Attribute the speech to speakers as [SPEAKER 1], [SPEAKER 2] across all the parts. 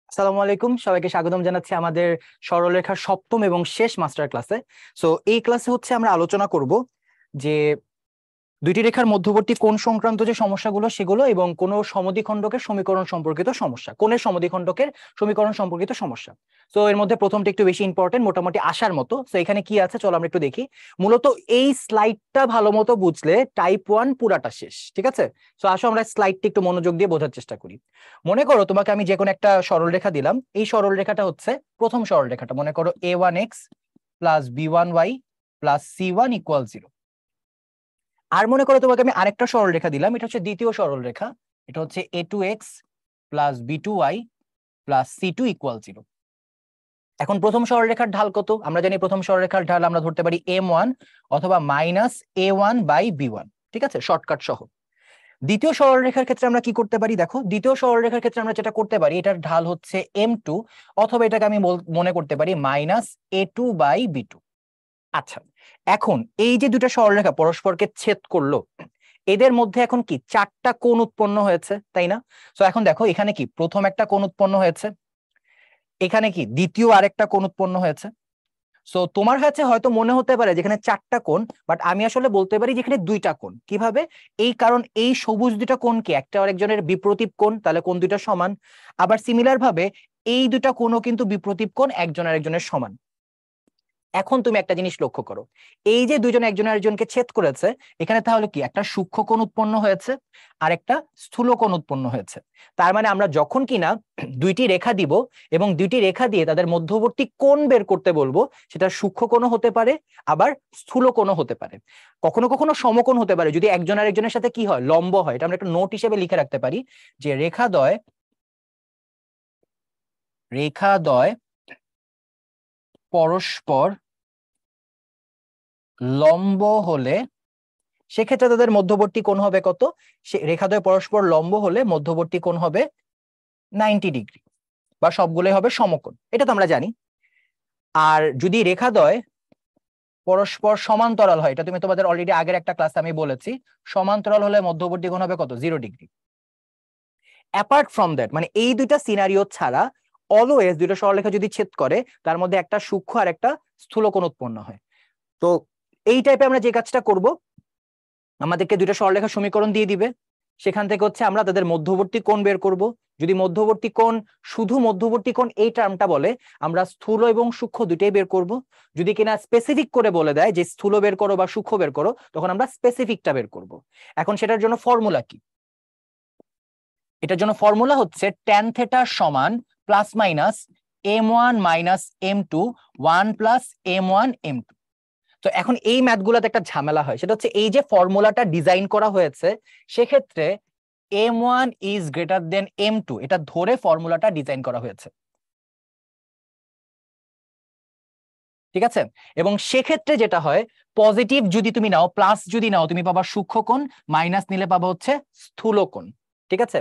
[SPEAKER 1] আসসালামু আলাইকুম, সবাইকে স্বাগতম জানাচ্ছি আমাদের সরলরেখার সপ্তম এবং শেষ মাস্টার ক্লাসে। সো এই ক্লাসে আমরা আলোচনা করব যে দুইটি রেখার মধ্যবর্তী কোণ সংক্রান্ত যে সমস্যাগুলো সেগুলো এবং কোন সমদ্বিখণ্ডকের সমীকরণ সম্পর্কিত সমস্যা, কোণের সমদ্বিখণ্ডকের সমীকরণ সম্পর্কিত সমস্যা। তো এর মধ্যে প্রথমটা একটু বেশি ইম্পর্টেন্ট, মোটামুটি আসার মতো। তো এখানে কি আছে চলো আমরা একটু দেখি। মূলত এই স্লাইডটা ভালো মতো বুঝলে টাইপ 1 পুরাটা শেষ, ঠিক আছে? তো আসো আমরা স্লাইডটা একটু মনোযোগ দিয়ে বোঝার চেষ্টা করি। মনে করো তোমাকে আমি যে কোনো একটা সরলরেখা দিলাম, এই সরলরেখাটা হচ্ছে প্রথম সরলরেখাটা, মনে করো a1x plus b1y plus c1 equal 0। আর মনে করো তোমাকে আমি আরেকটা সরলরেখা দিলাম, এটা হচ্ছে দ্বিতীয় সরলরেখা, এটা হচ্ছে a2x plus b2y plus c2 equal 0। এখন প্রথম সরলরেখার ঢাল কত? আমরা জানি প্রথম সরলরেখার ঢাল আমরা ধরতে পারি m1 অথবা মাইনাস a1 বাই b1, ঠিক আছে, শর্টকাট সহ। দ্বিতীয় সরলরেখার ক্ষেত্রে আমরা কি করতে পারি? দেখো, দ্বিতীয় সরলরেখার ক্ষেত্রে আমরা যেটা করতে পারি, এটার ঢাল হচ্ছে m2, অথবা এটাকে আমি মনে করতে পারি মাইনাস a2 বাই b2। আচ্ছা, এখন এই যে দুটো সরলরেখা পরস্পরকে ছেদ করলো, এদের মধ্যে এখন কি চারটা কোণ উৎপন্ন হয়েছে, তাই না? তো এখন দেখো, এখানে কি প্রথম একটা কোণ উৎপন্ন হয়েছে, এখানে কি দ্বিতীয় আরেকটা কোণ উৎপন্ন হয়েছে। সো তোমার কাছে হয়তো মনে হতে পারে যেখানে চারটা কোণ, বাট আমি আসলে বলতে পারি যেখানে দুইটা কোণ। কিভাবে? এই কারণ এই সবুজ দুটা কোণ কি একটা আরেকজনের বিপ্রতীপ কোণ, তাহলে কোণ দুইটা সমান। আবার সিমিলার ভাবে এই দুটা কোণও কিন্তু বিপ্রতীপ কোণ, একজন আরেকজনের সমান। এখন তুমি একটা জিনিস লক্ষ্য করো, এই যে দুজন একজন আরেকজনকে ছেদ করেছে, এখানে তাহলে কি একটা সূক্ষ্ম কোণ উৎপন্ন হয়েছে আর একটা স্থূল কোণ উৎপন্ন হয়েছে। তার মানে আমরা যখন কিনা দুইটি রেখা দিব এবং দুইটি রেখা দিয়ে তাদের মধ্যবর্তী কোণ বের করতে বলবো, সেটা সূক্ষ্ম কোণও হতে পারে আবার স্থূল কোণও হতে পারে, কখনো কখনো সমকোণ হতে পারে যদি একজন আরেকজনের সাথে কি হয়, লম্ব হয়। এটা আমরা একটা নোট হিসেবে লিখে রাখতে পারি যে রেখাদ্বয় পরস্পর লম্ব হলে সেক্ষেত্রে তাদের মধ্যবর্তী কোণ হবে কত? রেখাদ্বয় পরস্পর লম্ব হলে মধ্যবর্তী কোণ হবে 90 ডিগ্রি, বা সবগুলোই হবে সমকোণ, এটা তো আমরা জানি। আর যদি রেখাদ্বয় পরস্পর সমান্তরাল হয়, এটা তুমি তোমাদের অলরেডি আগের একটা ক্লাসে আমি বলেছি, সমান্তরাল হলে মধ্যবর্তী কোণ হবে কত? 0 ডিগ্রি। অ্যাপার্ট ফ্রম দ্যাট, মানে এই দুইটা সিনারিও ছাড়া অলওয়েজ দুইটা সরলরেখা যদি ছেদ করে, তার মধ্যে একটা সূক্ষ্ম আর একটা স্থূল কোণ উৎপন্ন হয়। তো এই টাইপে আমরা যে কাজটা করব, আমাদেরকে দুইটা সরলরেখার সমীকরণ দিয়ে দিবে, সেখান থেকে আমরা তাদের মধ্যবর্তী কোণ বের করব। যদি মধ্যবর্তী কোণ, শুধু মধ্যবর্তী কোণ এই টার্মটা বলে, আমরা স্থূল এবং সূক্ষ্ম দুইটাই বের করব। যদি কিনা স্পেসিফিক করে বলে দেয় যে স্থূল বের করো বা সূক্ষ্ম বের করো, তখন আমরা স্পেসিফিকটা বের করব। এখন সেটার জন্য ফর্মুলা কি? এটার জন্য ফর্মুলা হচ্ছে tan থিটা সমান plus minus m1 minus m2 1 plus m1 m2। তো এখন এই ম্যাথগুলোতে একটা ঝামেলা হয়, সেটা হচ্ছে এই যে ফর্মুলাটা ডিজাইন করা হয়েছে, সেক্ষেত্রে m1 is greater than m2, এটা ধরে ফর্মুলাটা ডিজাইন করা হয়েছে, ঠিক আছে? এবং সেক্ষেত্রে যেটা হয়, পজিটিভ যদি তুমি নাও, প্লাস যদি নাও, তুমি পাবা সূক্ষ্ম কোণ, মাইনাস নিলে পাবা হচ্ছে স্থূল কোণ, ঠিক আছে?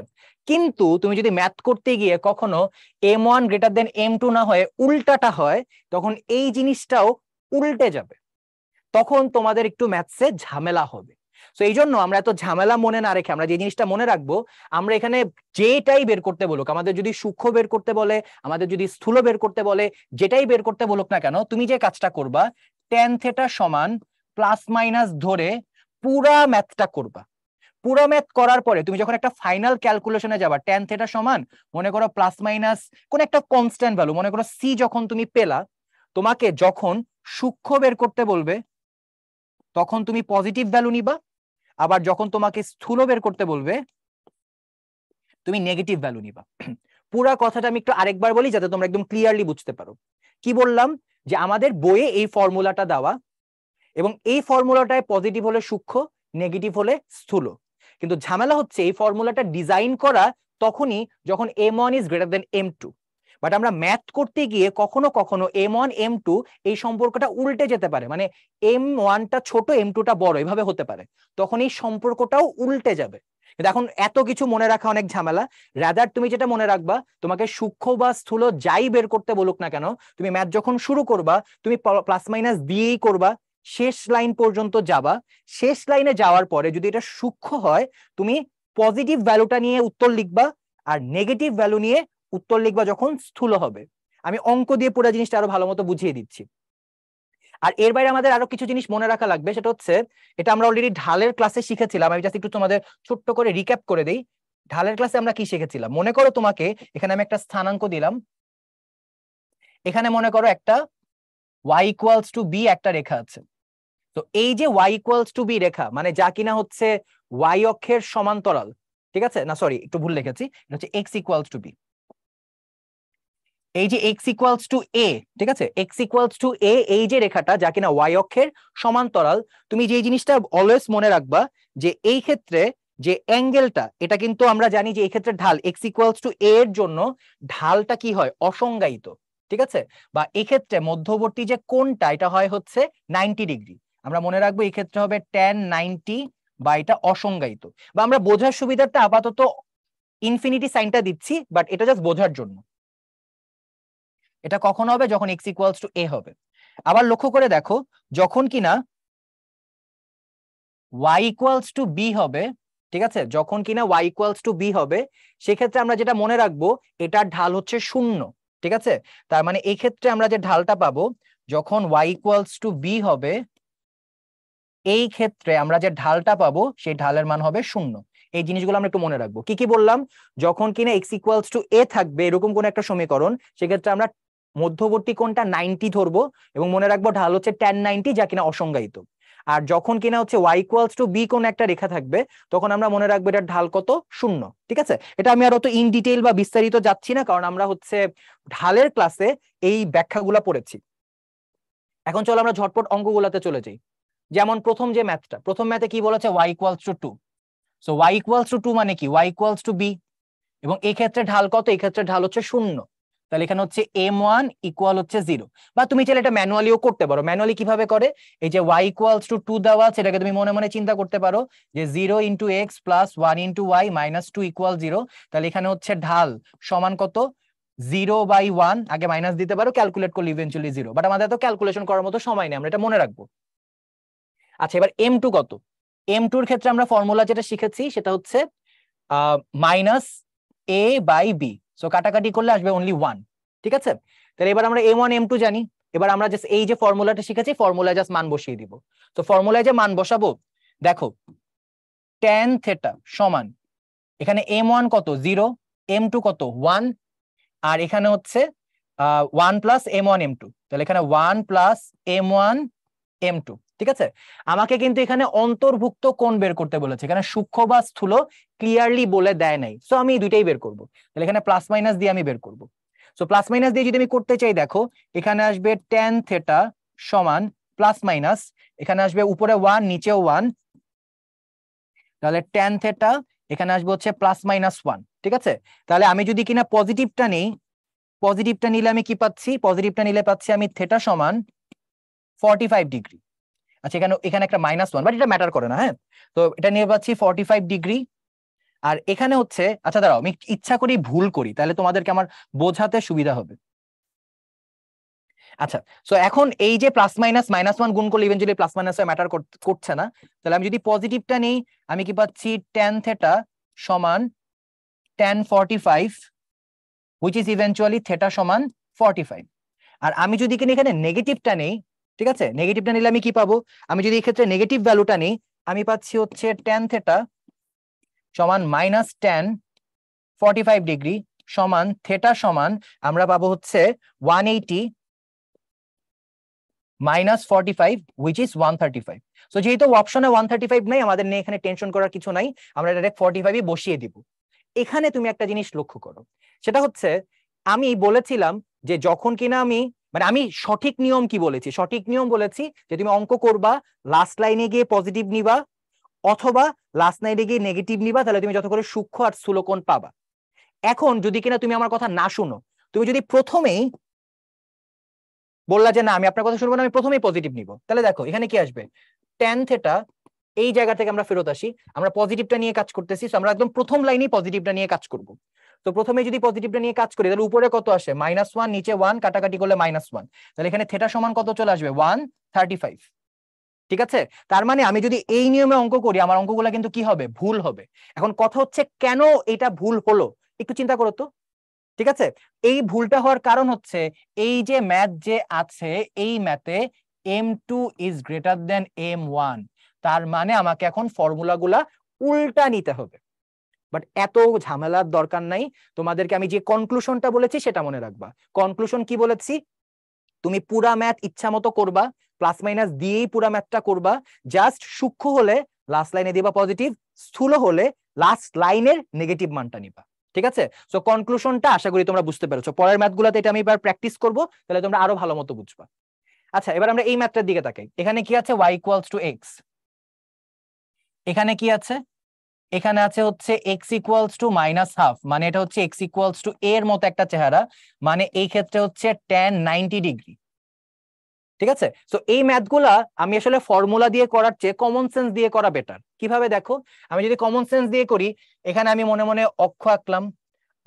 [SPEAKER 1] কিন্তু তুমি যদি ম্যাথ করতে গিয়ে কখনো m1 গ্রেটার দেন m2 না হয়ে উল্টাটা হয়, তখন এই জিনিসটাও উল্টে যাবে, তখন তোমাদের একটু ম্যাথসে ঝামেলা হবে। তো এই জন্য আমরা এত ঝামেলা মনে না রেখে আমরা যে জিনিসটা মনে রাখবো, আমরা এখানে যেটাই বের করতে বলুক, আমাদের যদি সূক্ষ্ম বের করতে বলে, আমাদের যদি স্থূল বের করতে বলে, যেটাই বের করতে বলুক না কেন, তুমি যে কাজটা করবা, tan থিটা সমান প্লাস মাইনাস ধরে পুরা ম্যাথটা করবা। পুরা ম্যাথ করার পরে তুমি যখন একটা ফাইনাল ক্যালকুলেশনে যাবা, tan থিটা সমান মনে করো প্লাস মাইনাস কোন একটা কনস্ট্যান্ট ভ্যালু, মনে করো সি যখন তুমি পেলা, তোমাকে যখন সূক্ষ্ম বের করতে বলবে তখন তুমি পজিটিভ ভ্যালু নিবা, আবার যখন তোমাকে স্থূল বের করতে বলবে তুমি নেগেটিভ ভ্যালু নিবা। পুরা কথাটা আমি একটু আরেকবার বলি যাতে তোমরা একদম ক্লিয়ারলি বুঝতে পারো। কি বললাম? যে আমাদের বইয়ে এই ফর্মুলাটা দেওয়া, এবং এই ফর্মুলাটায় পজিটিভ হলে সূক্ষ্ম, নেগেটিভ হলে স্থূল। কিন্তু ঝামেলা হচ্ছে এই ফর্মুলাটা ডিজাইন করা তখনই যখন m1 is greater than m2, but আমরা ম্যাথ করতে গিয়ে কখনো কখনো m1 m2 এই সম্পর্কটা উল্টে যেতে পারে, মানে m1টা ছোট m2টা বড়, এভাবে হতে পারে, তখন এই সম্পর্কটাও উল্টে যাবে। কিন্তু এখন এত কিছু মনে রাখা অনেক ঝামেলা। রাদার তুমি যেটা মনে রাখবা, তোমাকে সূক্ষ্ম বা স্থূল যাই বের করতে বলুক না কেন, তুমি ম্যাথ যখন শুরু করবা তুমি প্লাস মাইনাস দিয়েই করবা, শেষ লাইন পর্যন্ত যাবা। শেষ লাইনে যাওয়ার পরে যদি এটা সূক্ষ্ম হয়, তুমি পজিটিভ ভ্যালুটা নিয়ে উত্তর লিখবা আর নেগেটিভ ভ্যালু নিয়ে উত্তর লিখবা যখন স্থূল হবে। আমি অঙ্ক দিয়ে পুরো জিনিসটা আরো ভালো মতো বুঝিয়ে দিচ্ছি। আর এর বাইরে আমাদের আরো কিছু জিনিস মনে রাখা লাগবে, সেটা হচ্ছে এটা আমরা অলরেডি ঢালের ক্লাসে শিখেছিলাম। আমি জাস্ট একটু তোমাদের ছোট্ট করে রিক্যাপ করে দেই। ঢালের ক্লাসে আমরা কি শিখেছিলাম? মনে করো তোমাকে এখানে আমি একটা স্থানাঙ্ক দিলাম, এখানে মনে করো একটা y ইকুয়ালস টু বি একটা রেখা আছে। তো এই যে y ইকুয়ালস টু বি রেখা মানে যা কিনা হচ্ছে y অক্ষের সমান্তরাল, ঠিক আছে? না সরি, একটু ভুল লিখেছি, এটা হচ্ছে x ইকুয়ালস টু বি। এই যে x ইকুয়ালস টু a, ঠিক আছে, x ইকুয়ালস টু a, এই যে রেখাটা যা কিনা y অক্ষের সমান্তরাল, তুমি যে জিনিসটা অলওয়েজ মনে রাখবা যে এই ক্ষেত্রে যে অ্যাঙ্গেলটা, এটা কিন্তু আমরা জানি যে এই ক্ষেত্রে ঢাল x ইকুয়ালস টু a এর জন্য ঢালটা কি হয়? অসংজ্ঞায়িত, ঠিক আছে? বা এই ক্ষেত্রে মধ্যবর্তী যে কোণটা, এটা হয় হচ্ছে 90 ডিগ্রি। আমরা মনে রাখবো এই ক্ষেত্রে হবে tan 90, বা এটা অসংজ্ঞায়িত। বা আমরা বোঝার সুবিধাটা আপাতত ইনফিনিটি সাইনটা দিচ্ছি, বাট এটা জাস্ট বোঝার জন্য। এটা কখন হবে? যখন x ইকুয়ালস টু a হবে। আবার লক্ষ্য করে দেখো, যখন কিনা y ইকুয়ালস টু b হবে, ঠিক আছে, যখন কিনা y ইকুয়ালস টু b হবে, সেক্ষেত্রে আমরা যেটা মনে রাখবো এটার ঢাল হচ্ছে 0, ঠিক আছে? তার মানে এই ক্ষেত্রে আমরা যে ঢালটা পাবো যখন y ইকুয়ালস টু b হবে, এই ক্ষেত্রে আমরা যে ঢালটা পাবো সেই ঢালের মান হবে 0। এই জিনিসগুলো আমরা একটু মনে রাখবো। কি কি বললাম? যখন কিনা x ইকুয়ালস টু a থাকবে এরকম কোন একটা সমীকরণ, সেক্ষেত্রে আমরা মধ্যবর্তী কোণটা 90 ধরবো এবং মনে রাখবো ঢাল হচ্ছে tan 90, যা কিনা অসংজ্ঞায়িত। আর যখন কিনা হচ্ছে y ইকুয়ালস টু b কোন একটা রেখা থাকবে, তখন আমরা মনে রাখবো এটার ঢাল কত? 0, ঠিক আছে? এটা আমি আর অত ইন ডিটেইল বা বিস্তারিত যাচ্ছি না, কারণ আমরা হচ্ছে ঢালের ক্লাসে এই ব্যাখ্যাগুলো পড়েছি। এখন চলো আমরা ঝটপট অঙ্কগুলোতে চলে যাই। যেমন প্রথম যে ম্যাথটা, প্রথম ম্যাথে কি বলেছে? y equals to 2। So y equals to 2 মানে কি? y ইকুয়ালস টু b, এবং এই ক্ষেত্রে ঢাল কত? এই ক্ষেত্রে ঢাল হচ্ছে 0। তাহলে এখানে হচ্ছে m1 ইকুয়াল হচ্ছে 0। বা তুমি চাইলে এটা ম্যানুয়ালিও করতে পারো। ম্যানুয়ালি কিভাবে করে? এই যে y ইকুয়ালস টু 2 দেওয়া আছে, এটাকে তুমি মনে মনে চিন্তা করতে পারো যে 0 into x plus 1 into y minus 2 equal 0। তাহলে এখানে হচ্ছে ঢাল সমান কত? 0/1, আগে মাইনাস দিতে পারো, ক্যালকুলেট করলে ইভেন্চুয়ালি 0, বাট আমাদের তো ক্যালকুলেশন করার মতো সময় নেই, আমরা এটা মনে রাখবো। আচ্ছা, এবার m2 কত? m2 এর ক্ষেত্রে আমরা ফর্মুলা যেটা শিখেছি সেটা হচ্ছে minus a by b। So কাটাকাটি করলে আসবে অনলি 1, ঠিক আছে? তাহলে এবার আমরা m1 m2 জানি। এবার আমরা জাস্ট এই যে ফর্মুলাটা শিখেছি, ফর্মুলায় জাস্ট মান বসিয়ে দিব। তো ফর্মুলায় যে মান বসাবো, দেখো tan থিটা সমান, এখানে m1 কত? 0, m2 কত? 1, আর এখানে হচ্ছে 1 প্লাস m1 m2। তাহলে এখানে 1 প্লাস m1 m2, ঠিক আছে? আমাকে কিন্তু এখানে অন্তর্ভুক্ত কোণ বের করতে বলেছে, এখানে সূক্ষ্ম বা স্থূল ক্লিয়ারলি বলে দেয় নাই। সো আমি দুইটাই বের করব। তাহলে এখানে প্লাস মাইনাস দিয়ে আমি বের করব। সো প্লাস মাইনাস দিয়ে যদি আমি করতে চাই, দেখো এখানে আসবে tan থিটা সমান প্লাস মাইনাস, এখানে আসবে উপরে 1 নিচেও 1, তাহলে tan থিটা এখানে আসবে হচ্ছে প্লাস মাইনাস 1, ঠিক আছে? তাহলে আমি যদি কিনা পজিটিভটা নেই, পজিটিভটা নিলে আমি কি পাচ্ছি? পজিটিভটা নিলে পাচ্ছি আমি থিটা সমান 45 ডিগ্রি। আচ্ছা, এখানে এখানে একটা -1, বাট এটা ম্যাটার করে না, হ্যাঁ? তো এটা নিয়ে পাচ্ছি 45 ডিগ্রি। আর এখানে হচ্ছে, আচ্ছা দাঁড়াও, আমি ইচ্ছা করি ভুল করি, তাহলে তোমাদেরকে আমার বোঝাতে সুবিধা হবে। আচ্ছা, সো এখন এই যে প্লাস মাইনাস -1 গুণ করলে ইভেন্চুয়ালি প্লাস মাইনাস ম্যাটার করছে না। তাহলে আমি যদি পজিটিভটা নেই, আমি কি পাচ্ছি? tan থিটা সমান tan 45, which is eventually theta সমান 45। আর আমি যদি কিনা এখানে নেগেটিভটা নেই, ঠিক আছে, নেগেটিভটা নিলে আমি কি পাবো? আমি যদি এই ক্ষেত্রে নেগেটিভ ভ্যালুটা নেই, আমি পাচ্ছি হচ্ছে tan থিটা সমান মাইনাস tan 45 ডিগ্রি সমান থিটা সমান আমরা পাবো হচ্ছে 180 মাইনাস 45, which is 135। সো যেহেতু অপশনে 135 নাই, আমাদের নিয়ে এখানে টেনশন করার কিছু নাই, আমরা ডাইরেক্ট 45ই বসিয়ে দিব। এখানে তুমি একটা জিনিস লক্ষ্য করো, সেটা হচ্ছে আমি বলেছিলাম যে যখন কিনা আমি, মানে আমি সঠিক নিয়ম কি বলেছি? সঠিক নিয়ম বলেছি যে তুমি অঙ্ক করবা, লাস্ট লাইনে গিয়ে পজিটিভ নিবা অথবা লাস্ট লাইনে গিয়ে নেগেটিভ নিবা, তাহলে তুমি যত করে সূক্ষ্ম আর স্থূল কোণ পাবা। এখন যদি কিনা তুমি আমার কথা না শুনো, তুমি যদি প্রথমেই বললা যে না আমি আপনার কথা শুনবো না, আমি প্রথমেই পজিটিভ নিব, তাহলে দেখো এখানে কি আসবে? tan থিটা, এই জায়গা থেকে আমরা ফেরত আসি, আমরা পজিটিভটা নিয়ে কাজ করতেছি, আমরা একদম প্রথম লাইনেই পজিটিভটা নিয়ে কাজ করব। তো প্রথমে যদি পজিটিভটা নিয়ে কাজ করি, তাহলে উপরে কত আসে? -1, নিচে 1, কাটাকাটি করলে -1, তাহলে এখানে থিটা সমান কত চলে আসবে? 135, ঠিক আছে? তার মানে আমি যদি এই নিয়মে অঙ্ক করি, আমার অঙ্কগুলো কিন্তু কি হবে? ভুল হবে। এখন কথা হচ্ছে কেন এটা ভুল হলো, একটু চিন্তা করো তো। ঠিক আছে, এই ভুলটা হওয়ার কারণ হচ্ছে এই যে ম্যাথ যে আছে এই ম্যাথে m2 is greater than m1, তার মানে আমাকে এখন ফর্মুলাগুলা উল্টা নিতে হবে। বাট এত ঝামেলার দরকার নাই, তোমাদেরকে আমি যে কনক্লুশনটা বলেছি সেটা মনে রাখবা। কনক্লুশন কি বলেছি, তুমি পুরা ম্যাথ ইচ্ছা মতো করবা, প্লাস মাইনাস দিয়েই পুরা ম্যাথটা করবা, জাস্ট সূক্ষ্ম হলে লাস্ট লাইনে দিবা পজিটিভ, স্থূল হলে লাস্ট লাইনের নেগেটিভ মানটা নিবা। ঠিক আছে, সো কনক্লুশনটা আশা করি তোমরা বুঝতে পেরেছো। পরের ম্যাথগুলোতে এটা আমি এবার প্র্যাকটিস করব, তাহলে তোমরা আরো ভালো মতো বুঝবা। আচ্ছা, এবার আমরা এই ম্যাথটার দিকে তাকাই। এখানে কি আছে, y ইকুয়ালস টু x। এখানে কি আছে, এখানে আছে হচ্ছে x equals to minus half, মানে এটা হচ্ছে x ইকুয়ালস টু a এর মতো একটা চেহারা, মানে এই ক্ষেত্রে হচ্ছে tan 90 ডিগ্রি। ঠিক আছে, সো এই ম্যাথগুলা আমি আসলে ফর্মুলা দিয়ে করার চেয়ে কমন সেন্স দিয়ে করা বেটার। কিভাবে দেখো, আমি যদি কমন সেন্স দিয়ে করি, এখানে আমি মনে মনে অক্ষ আঁকলাম,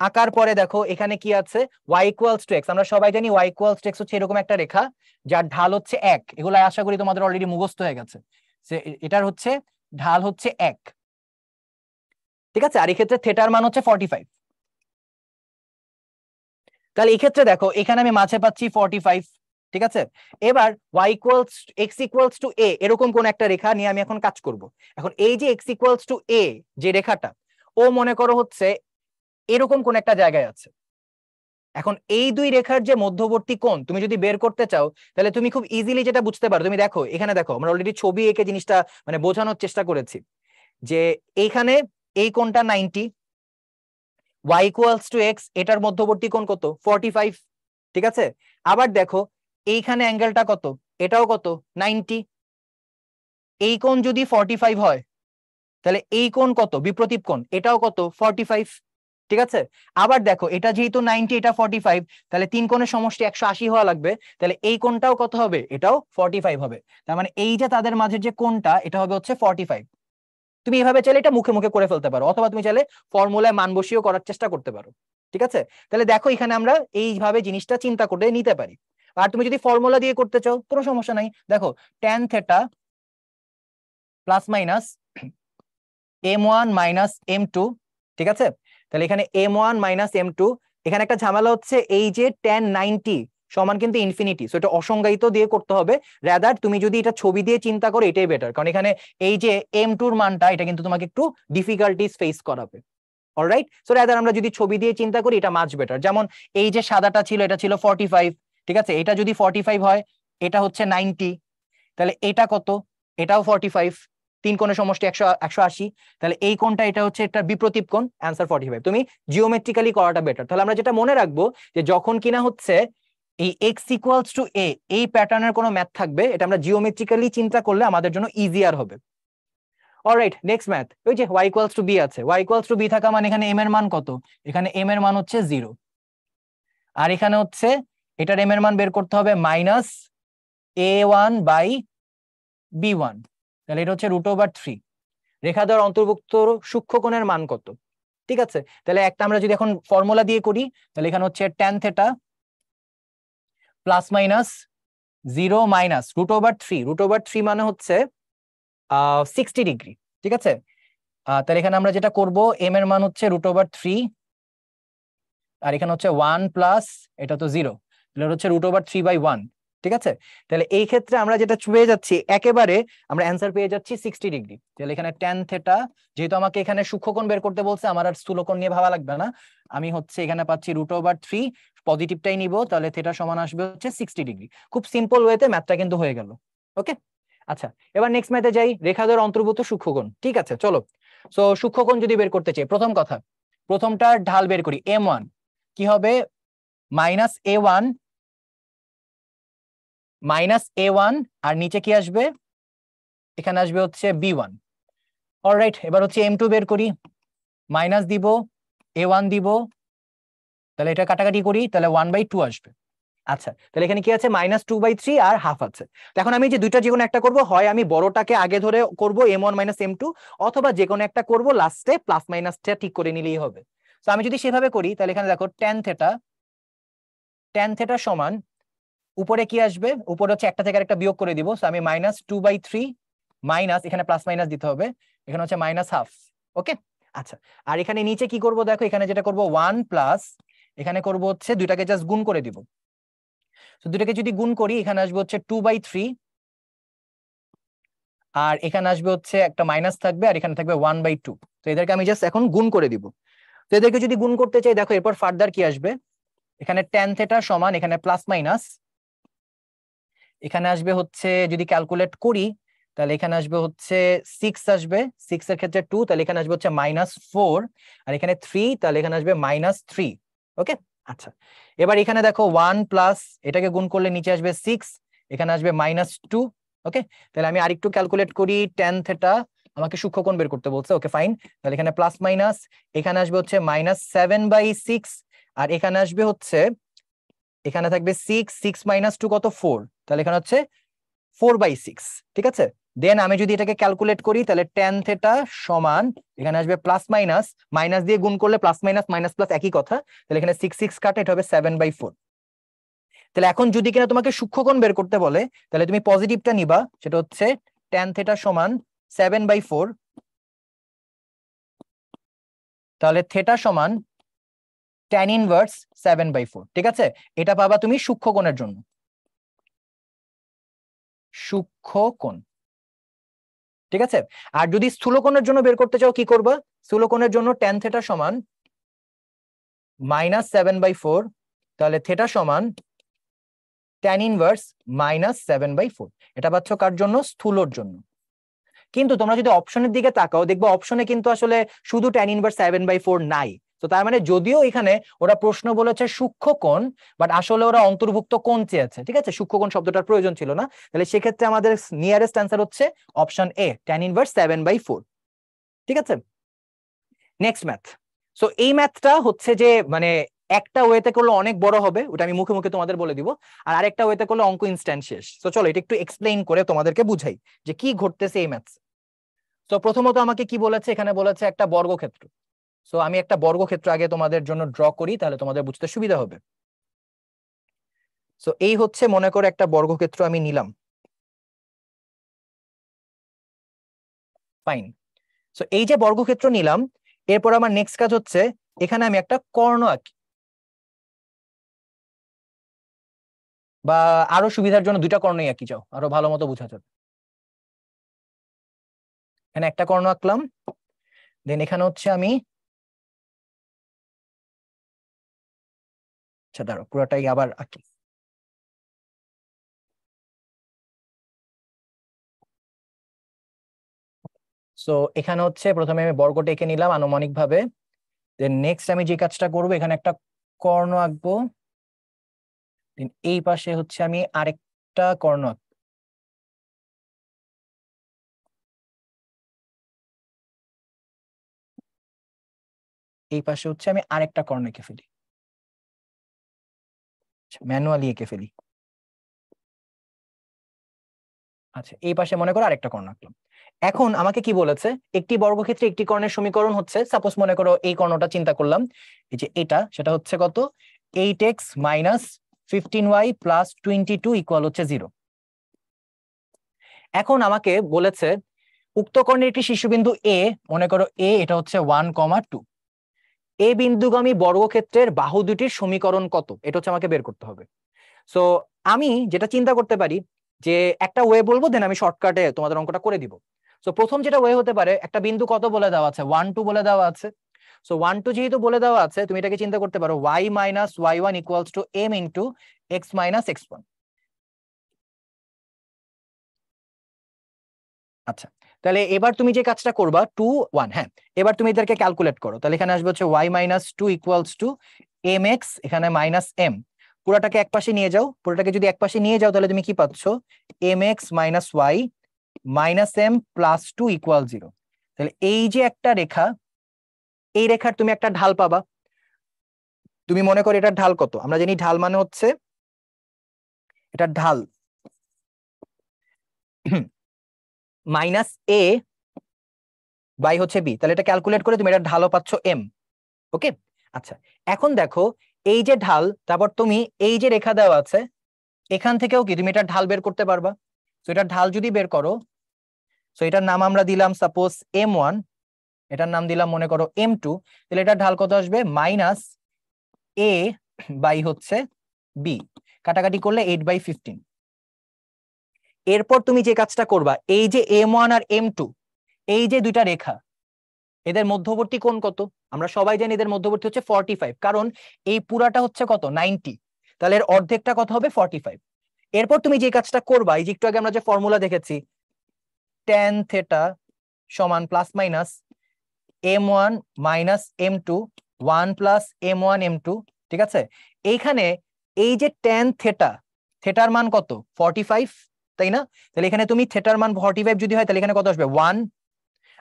[SPEAKER 1] আঁকার পরে দেখো এখানে কি আছে, y ইকুয়ালস টু x। আমরা সবাই জানি y ইকুয়ালস টু x হচ্ছে এরকম একটা রেখা যার ঢাল হচ্ছে 1। এগুলো আশা করি তোমাদের অলরেডি মুখস্থ হয়ে গেছে, এটার হচ্ছে ঢাল হচ্ছে 1। ঠিক আছে, আর এই ক্ষেত্রে থিটার মান হচ্ছে 45। তাহলে এই ক্ষেত্রে দেখো এখানে আমি মাঝে পাচ্ছি 45। ঠিক আছে, এবার y equals x equals to a এরকম কোন একটা রেখা নিয়ে আমি এখন কাজ করব। এখন এই যে x ইকুয়ালস টু a যে রেখাটা, ও মনে করো হচ্ছে এরকম কোন একটা জায়গায় আছে। এখন এই দুই রেখার যে মধ্যবর্তী কোণ তুমি যদি বের করতে চাও, তাহলে তুমি খুব ইজিলি যেটা বুঝতে পারো, তুমি দেখো এখানে দেখো আমরা অলরেডি ছবি এঁকে জিনিসটা মানে বোঝানোর চেষ্টা করেছি যে এইখানে এই কোণটা 90, y ইকুয়ালস টু x, এটার মধ্যবর্তী কোণ কত, 45। ঠিক আছে, আবার দেখো এইখানে অ্যাঙ্গেলটা কত, এটাও কত, 90। এই কোণ যদি 45 হয়, তাহলে এই কোণ কত, বিপ্রতীপ কোণ, এটাও কত, 45। ঠিক আছে, আবার দেখো এটা যেহেতু 90, এটা 45, তাহলে তিন কোণের সমষ্টি 180 হওয়া লাগবে, তাহলে এই কোণটাও কত হবে, এটাও 45 হবে। তার মানে এই যে তাদের মাঝে যে কোণটা, এটা হবে হচ্ছে 45। তুমি এভাবে চাইলে এটা মুখে মুখে করে ফেলতে পারো, অথবা তুমি চাইলে ফর্মুলায় মান বসিয়েও করার চেষ্টা করতে পারো। ঠিক আছে, তাহলে দেখো এখানে আমরা এইভাবে জিনিসটা চিন্তা করে নিতে পারি। আর তুমি যদি ফর্মুলা দিয়ে করতে চাও কোনো সমস্যা নাই, দেখো tan theta plus minus m1 minus m2। ঠিক আছে, তাহলে এখানে m1 মাইনাস m2, এখানে একটা ঝামেলা হচ্ছে এই যে tan 90 সমান কিন্তু ইনফিনিটি, সো এটা অসংজ্ঞায়িত দিয়ে করতে হবে। রাদার তুমি যদি এটা ছবি দিয়ে চিন্তা করো এটাই বেটার, কারণ এখানে এই যে m2 এর মানটা এটা কিন্তু তোমাকে একটু ডিফিকাল্টিস ফেস করাবে। অলরাইট, সো রাদার আমরা যদি ছবি দিয়ে চিন্তা করি এটা মাচ বেটার। যেমন এই যে সাদাটা ছিল এটা ছিল 45। ঠিক আছে, এটা যদি 45 হয়, এটা হচ্ছে 90, তাহলে এটা কত, এটাও 45, তিন কোণের সমষ্টি 180। তাহলে এই কোণটা এটা হচ্ছে একটা বিপ্রতীপ কোণ, অ্যান্সার 45। তুমি জিওমেট্রিক্যালি করাটা বেটার। তাহলে আমরা যেটা মনে রাখবো যে যখন কিনা হচ্ছে এই x ইকুয়ালস টু a এই প্যাটার্নের কোনো ম্যাথ থাকবে, এটা আমরা জিওমেট্রিক্যালি চিন্তা করলে আমাদের জন্য ইজিয়ার হবে। অলরাইট, নেক্সট ম্যাথ, ওই যে y ইকুয়ালস টু b আছে, y ইকুয়ালস টু b থাকা মানে এখানে m এর মান কত, এখানে m এর মান হচ্ছে 0, আর এখানে হচ্ছে এটার m এর মান বের করতে হবে মাইনাস a1 বাই b1, তাহলে এটা হচ্ছে √3। রেখা দ্বারা অন্তর্ভুক্ত সূক্ষ্মকোণের মান কত। ঠিক আছে, তাহলে একটা আমরা যদি এখন ফর্মুলা দিয়ে করি, তাহলে এখানে হচ্ছে tan theta plus minus 0 minus √3, √3 মানে হচ্ছে 60 ডিগ্রি। ঠিক আছে, তাহলে এখানে আমরা যেটা করব, m এর মান হচ্ছে √3, আর এখানে হচ্ছে 1 প্লাস এটা তো 0, তাহলে হচ্ছে √3/1। ঠিক আছে, তাহলে এই ক্ষেত্রে আমরা যেটা পেয়ে যাচ্ছি একেবারে আমরা অ্যান্সার পেয়ে যাচ্ছি 60 ডিগ্রি। তাহলে এখানে tan থিটা, যেহেতু আমাকে এখানে সূক্ষ্মকোণ বের করতে বলছে, আমার আর স্থূলকোণ নিয়ে ভাবা লাগবে না, আমি হচ্ছে এখানে পাচ্ছি √3, পজিটিভটাই নিব, তাহলে থিটা সমান আসবে হচ্ছে 60 ডিগ্রি। খুব সিম্পল ওয়েতে ম্যাথটা কিন্তু হয়ে গেল। ওকে, আচ্ছা এবার নেক্সট ম্যাথে যাই, রেখা দ্বারা অন্তর্ভুক্ত সূক্ষ্মকোণ। ঠিক আছে, চলো, সো সূক্ষ্মকোণ যদি বের করতে চাই, প্রথম কথা প্রথমটার ঢাল বের করি, m1 কি হবে, -a1 আর নিচে কি আসবে, এখানে আসবে হচ্ছে b1। অলরাইট, এবার হচ্ছে m2 বের করি, মাইনাস দিব, a1 দিব, তাহলে এটা কাটাকাটি করি, তাহলে 1/2 আসবে। আচ্ছা, তাহলে এখানে কি আছে, -2/3 আর হাফ আছে। এখন আমি যে দুইটা যে কোনো একটা করবো, হয় আমি বড়টাকে আগে ধরে করব m1 - m2, অথবা যে কোনো একটা করব লাস্টে প্লাস মাইনাসটা ঠিক করে নিলেই হবে। তো আমি যদি সেভাবে করি, তাহলে এখানে দেখো tan থিটা সমান, উপরে কি আসবে, উপরে হচ্ছে একটা থেকে একটা বিয়োগ করে দিব, সো আমি -2/3 মাইনাস, এখানে প্লাস মাইনাস দিতে হবে, এখানে হচ্ছে -1/2। ওকে, আচ্ছা, আর এখানে নিচে কি করব, দেখো এখানে যেটা করব 1 প্লাস, এখানে করব হচ্ছে দুইটাকে জাস্ট গুণ করে দিব। তো দুইটাকে যদি গুণ করি এখানে আসবে হচ্ছে 2/3, আর এখানে আসবে হচ্ছে একটা মাইনাস থাকবে, আর এখানে থাকবে 1/2। তো এদেরকে আমি জাস্ট এখন গুণ করে দিব। তো এদেরকে যদি গুণ করতে চাই, দেখো এরপর ফার্দার কি আসবে, এখানে tan θ সমান এখানে প্লাস মাইনাস, এখানে আসবে হচ্ছে যদি ক্যালকুলেট করি তাহলে এখানে আসবে হচ্ছে 6 আসবে, 6 এর ক্ষেত্রে 2, তাহলে এখানে আসবে হচ্ছে -4, আর এখানে 3, তাহলে এখানে আসবে -3। ওকে, আচ্ছা এবার এখানে দেখো 1 প্লাস এটাকে গুণ করলে নিচে আসবে 6, এখানে আসবে -2। ওকে, তাহলে আমি আরেকটু ক্যালকুলেট করি, tan θ আমাকে সূক্ষ্মকোণ বের করতে বলছে। ওকে ফাইন, তাহলে এখানে প্লাস মাইনাস, এখানে আসবে হচ্ছে -7/6, আর এখানে আসবে হচ্ছে এখানে থাকবে 6, 6 - 2 কত 4, তাহলে এখানে হচ্ছে 4/6। ঠিক আছে, দেন আমি যদি এটাকে ক্যালকুলেট করি তাহলে tan θ সমান এখানে আসবে প্লাস মাইনাস, মাইনাস দিয়ে গুণ করলে প্লাস মাইনাস মাইনাস প্লাস একই কথা, তাহলে এখানে 6 6 কাটে, এটা হবে 7/4। তাহলে এখন যদি কিনা তোমাকে সূক্ষ্মকোণ বের করতে বলে তাহলে তুমি পজিটিভটা নিবা, সেটা হচ্ছে tan θ সমান 7/4, তাহলে θ সমান tan ইনভার্স 7/4। ঠিক আছে, এটা পাবা তুমি সূক্ষ্মকোণের জন্য, সূক্ষ্মকোণ। ঠিক আছে, আর যদি স্থূলকোণের জন্য বের করতে চাও কি করবা, স্থূলকোণের জন্য tan θ সমান -7/4, তাহলে θ সমান tan ইনভার্স -7/4। এটা পাচ্ছ কার জন্য, স্থূলর জন্য। কিন্তু তোমরা যদি অপশনের দিকে তাকাও দেখবে অপশনে কিন্তু আসলে শুধু tan ইনভার্স 7/4 নাই। তো তার মানে যদিও এখানে ওরা প্রশ্ন বলেছে সূক্ষ্মকোণ, বাট আসলে ওরা অন্তর্ভুক্ত কোণ চেয়েছে। ঠিক আছে, সূক্ষ্মকোণ শব্দটার প্রয়োজন ছিল না। তাহলে সেক্ষেত্রে আমাদের নিয়ারেস্ট অ্যান্সার হচ্ছে অপশন এ, tan ইনভার্স 7/4। ঠিক আছে, নেক্সট ম্যাথ। সো এই ম্যাথটা হচ্ছে যে মানে একটা ওয়েতে করলে অনেক বড় হবে, ওটা আমি মুখে মুখে তোমাদের বলে দিব, আর আরেকটা ওয়েতে করলে অঙ্ক ইনস্ট্যান্ট শেষ। তো চলো এটা একটু এক্সপ্লেইন করে তোমাদেরকে বুঝাই যে কি ঘটতেছে এই ম্যাথস। তো প্রথমত আমাকে কি বলেছে, এখানে বলেছে একটা বর্গক্ষেত্র। সো আমি একটা বর্গক্ষেত্র আগে তোমাদের জন্য ড্র করি, তাহলে তোমাদের বুঝতে সুবিধা হবে। সো এই হচ্ছে মনে করে একটা বর্গক্ষেত্র আমি নিলাম, ফাইন। সো এই যে বর্গক্ষেত্র নিলাম, এরপর আমার নেক্সট কাজ হচ্ছে এখানে আমি একটা কর্ণ আঁকি, বা আরো সুবিধার জন্য দুইটা কর্ণই আঁকি, যাও আরো ভালো মতো বোঝা যাবে। এখানে একটা কর্ণ আঁকলাম, দেন এখানে হচ্ছে আমি, আচ্ছা দাঁড়াও পুরোটাই আবার আঁকি। সো এখানে হচ্ছে প্রথমে আমি বর্গটা এঁকে নিলাম আনুমানিক ভাবে, দেন নেক্সট আমি যে কাজটা করবো এখানে একটা কর্ণ আঁকবো, দেন এই পাশে হচ্ছে আমি আরেকটা কর্ণ আঁকবো, এই পাশে হচ্ছে আমি আরেকটা কর্ণ এঁকে ফেলি, ম্যানুয়ালি এঁকে ফেলি। আচ্ছা এই পাশে মনে করো আরেকটা কর্ণ আঁকলাম। এখন আমাকে কি বলেছে, একটি বর্গক্ষেত্রে একটি কর্ণের সমীকরণ হচ্ছে, সাপোজ মনে করো এই কর্ণটা চিন্তা করলাম, এই যে এটা, সেটা হচ্ছে কত, 8x - 15y + 22 = হচ্ছে 0। এখন আমাকে বলেছে উক্ত কর্ণের একটি শীর্ষবিন্দু এ, মনে করো এ, এটা হচ্ছে 1,2। এ বিন্দুগামী বর্গক্ষেত্রের বাহু দুটির সমীকরণ কত, এটা হচ্ছে আমাকে বের করতে হবে। সো আমি যেটা চিন্তা করতে পারি যে একটা ওয়ে বলবো, দেন আমি শর্টকাটে তোমাদের অঙ্কটা করে দিব। সো প্রথম যেটা ওয়ে হতে পারে, একটা বিন্দু কত বলে দেওয়া আছে, 1 2 বলে দেওয়া আছে। সো 1 2 যেহেতু বলে দেওয়া আছে, তুমি এটাকে চিন্তা করতে পারো y - y1 = m × x - x1। আচ্ছা, তাহলে এবার তুমি যে কাজটা করবা 2 1, হ্যাঁ এবার তুমি এদেরকে ক্যালকুলেট করো, তাহলে এখানে আসবে হচ্ছে y - 2 = mx, এখানে -m, পুরোটাকে একপাশে নিয়ে যাও, পুরোটাকে যদি একপাশে নিয়ে যাও তাহলে তুমি কি পাচ্ছ, mx - y - m + 2 = 0। তাহলে এই যে একটা রেখা, এই রেখার তুমি একটা ঢাল পাবা। তুমি মনে করো এটার ঢাল কত, আমরা জানি ঢাল মানে হচ্ছে এটার ঢাল -a/b, তাহলে এটা ক্যালকুলেট করে তুমি এটার ঢালও পাচ্ছ m। ওকে, আচ্ছা এখন দেখো এই যে ঢাল, তারপর তুমি এই যে রেখা দেওয়া আছে, এখান থেকেও কি তুমি এটার ঢাল বের করতে পারবা। তো এটার ঢাল যদি বের করো, তো এটার নাম আমরা দিলাম সাপোজ m1, এটার নাম দিলাম মনে করো m2, তাহলে এটার ঢাল কত আসবে, এ বাই হচ্ছে বি, কাটাকাটি করলে 8/15। এরপর তুমি যে কাজটা করবা, এই যে M1 আর M2 এই যে দুইটা রেখা, এদের মধ্যবর্তী কোণ কত? আমরা সবাই জানি এদের মধ্যবর্তী হচ্ছে 45, কারণ এই পুরাটা হচ্ছে কত 90, তাহলে এর অর্ধেকটা কত হবে 45। এরপর তুমি যে কাজটা করবা, এই যে একটু আগে আমরা যে ফর্মুলা দেখেছি tan থিটা সমান plus minus M1 minus M2 1 plus M1 M2, ঠিক আছে? এইখানে এই যে tan থিটা, থিটার মান কত 45, তাই না? তাহলে এখানে তুমি থিটার মান 45 যদি হয় তাহলে এখানে কত আসবে 1,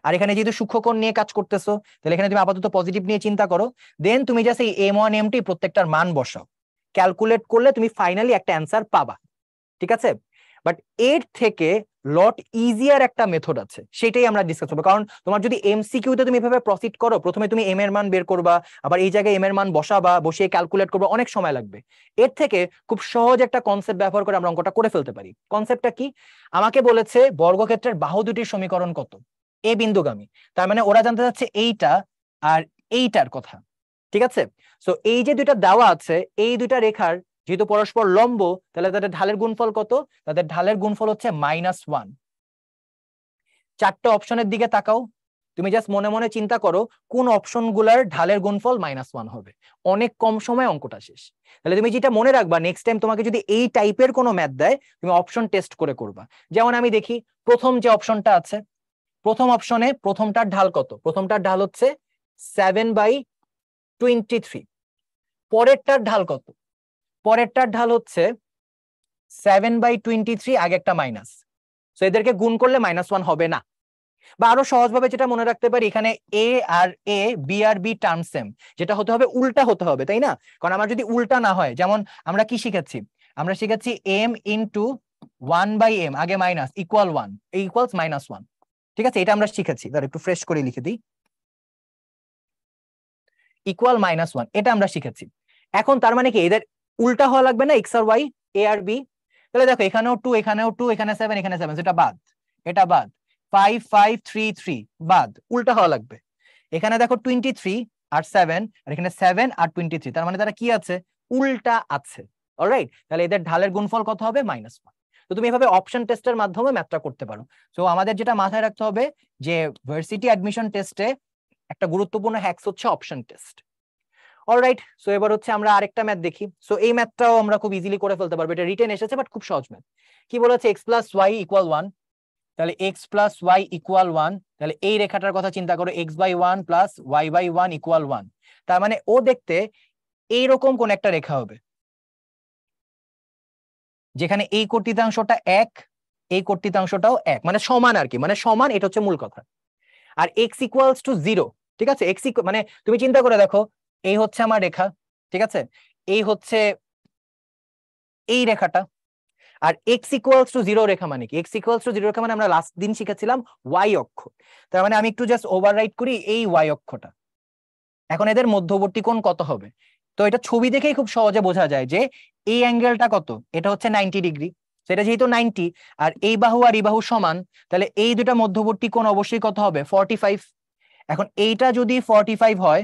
[SPEAKER 1] আর এখানে যেহেতু সূক্ষ্মকোণ নিয়ে কাজ করতেছো তাহলে এখানে তুমি আপাতত পজিটিভ নিয়ে চিন্তা করো, দেন তুমি জাস্ট এই M1 M2 প্রত্যেকটার মান বসাও, ক্যালকুলেট করলে তুমি ফাইনালি একটা অ্যান্সার পাবা, ঠিক আছে? বাট এর থেকে লট ইজিয়ার একটা মেথড আছে, সেটাই আমরা ডিসকাস করবো। কারণ তোমার যদি এমসিকিউ তে তুমি এভাবে প্রসিড করো, প্রথমে তুমি এম এর মান বের করবা, আবার এই জায়গায় এম এর মান বসাবা, বসিয়ে ক্যালকুলেট করবা, অনেক সময় লাগবে। এর থেকে খুব সহজ একটা কনসেপ্ট ব্যবহার করে আমরা অঙ্কটা করে ফেলতে পারি। কনসেপ্টটা কি? আমাকে বলেছে বর্গক্ষেত্রের বাহু দুটির সমীকরণ কত, এ বিন্দুগামী, তার মানে ওরা জানতে চাচ্ছে এইটা আর এইটার কথা, ঠিক আছে? সো এই যে দুইটা দেওয়া আছে, এই দুইটা রেখার যেহেতু পরস্পর লম্ব, তাহলে তাদের ঢালের গুণফল কত? তাদের ঢালের গুণফল হচ্ছে -1। চারটে অপশনের দিকে তাকাও, তুমি জাস্ট মনে মনে চিন্তা করো কোন অপশন গুলার ঢালের গুণফল -1 হবে। অনেক কম সময় অঙ্কটা শেষ। তাহলে তুমি যেটা মনে রাখবা, নেক্সট টাইম তোমাকে যদি এই টাইপের কোনো ম্যাথ দেয়, তুমি অপশন টেস্ট করে করবা। যেমন আমি দেখি প্রথম যে অপশনটা আছে, প্রথম অপশনে প্রথমটার ঢাল কত? প্রথমটার ঢাল হচ্ছে 7/23। পরেরটার ঢাল কত? পরেরটার ঢাল হচ্ছে 7/23, আগে একটা মাইনাস, সো এদেরকে গুণ করলে -1 হবে না। বা আরো সহজভাবে যেটা মনে রাখতে পারি, এখানে এ আর এ, বি আর বি টার্ম সেম, যেটা হতে হবে উল্টা হতে হবে, তাই না? কারণ আমার যদি উল্টা না হয়, যেমন আমরা কি শিখেছি? আমরা শিখেছি m ইন্টু 1/m, আগে মাইনাস, ইকুয়াল 1, ইকুয়ালস -1, ঠিক আছে? এটা আমরা শিখেছি। ধর একটু ফ্রেশ করে লিখে দিই, ইকুয়াল -1, এটা আমরা শিখেছি। এখন তার মানে কি এদের উল্টা হওয়া লাগবে না, এক্স আর ওয়াই, এ আর বি? তাহলে দেখো এখানেও 2, এখানেও 2, এখানে 7, এখানে 7, এটা বাদ, এটা বাদ, 5 5 3 3 বাদ, উল্টা হওয়া লাগবে। এখানে দেখো 23 আর 7, আর এখানে 7 আর 23, তার মানে তারা কি আছে? উল্টা আছে। অলরাইট, তাহলে এদের ঢালের গুণফল কত হবে? -1। তো তুমি এভাবে অপশন টেস্টের মাধ্যমে ম্যাথটা করতে পারো। তো আমাদের যেটা মাথায় রাখতে হবে যে ভার্সিটি অ্যাডমিশন টেস্টে একটা গুরুত্বপূর্ণ হ্যাকস হচ্ছে অপশন টেস্ট। অলরাইট, সো এবার হচ্ছে আমরা আরেকটা ম্যাথ দেখি। সো এই ম্যাথটাও আমরা খুব ইজিলি করে ফেলতে পারবো, এটা রিটেন এসেছে বাট খুব সহজ ম্যাথ। কি বলেছে? x + y = 1, তাহলে x + y = 1, তাহলে এই রেখাটার কথা চিন্তা করো, x/1 + y/1 = 1। তার মানে ও দেখতে এইরকম কোন একটা রেখা হবে, যেখানে এই কর্তৃতাংশটা 1, এই কর্তৃতাংশটাও 1, মানে সমান আর কি, মানে সমান, এটা হচ্ছে মূল কথা। আর x = 0, ঠিক আছে? মানে তুমি চিন্তা করে দেখো, এই হচ্ছে আমার রেখা, ঠিক আছে? এই হচ্ছে এই রেখাটা, আর x = 0 রেখা মানে কি? x = 0 রেখা মানে আমরা লাস্ট দিন শিখেছিলাম y অক্ষ। তার মানে আমি একটু জাস্ট ওভাররাইট করি এই y অক্ষটা। এখন এদের মধ্যবর্তী কোণ কত হবে? তো এটা ছবি দেখেই খুব সহজে বোঝা যায় যে এই অ্যাঙ্গেলটা কত, এটা হচ্ছে 90 ডিগ্রি। সেটা যেহেতু 90 আর এই বাহু আর এই বাহু সমান, তাহলে এই দুটা মধ্যবর্তী কোণ অবশ্যই কত হবে? 45। এখন এইটা যদি 45 হয়,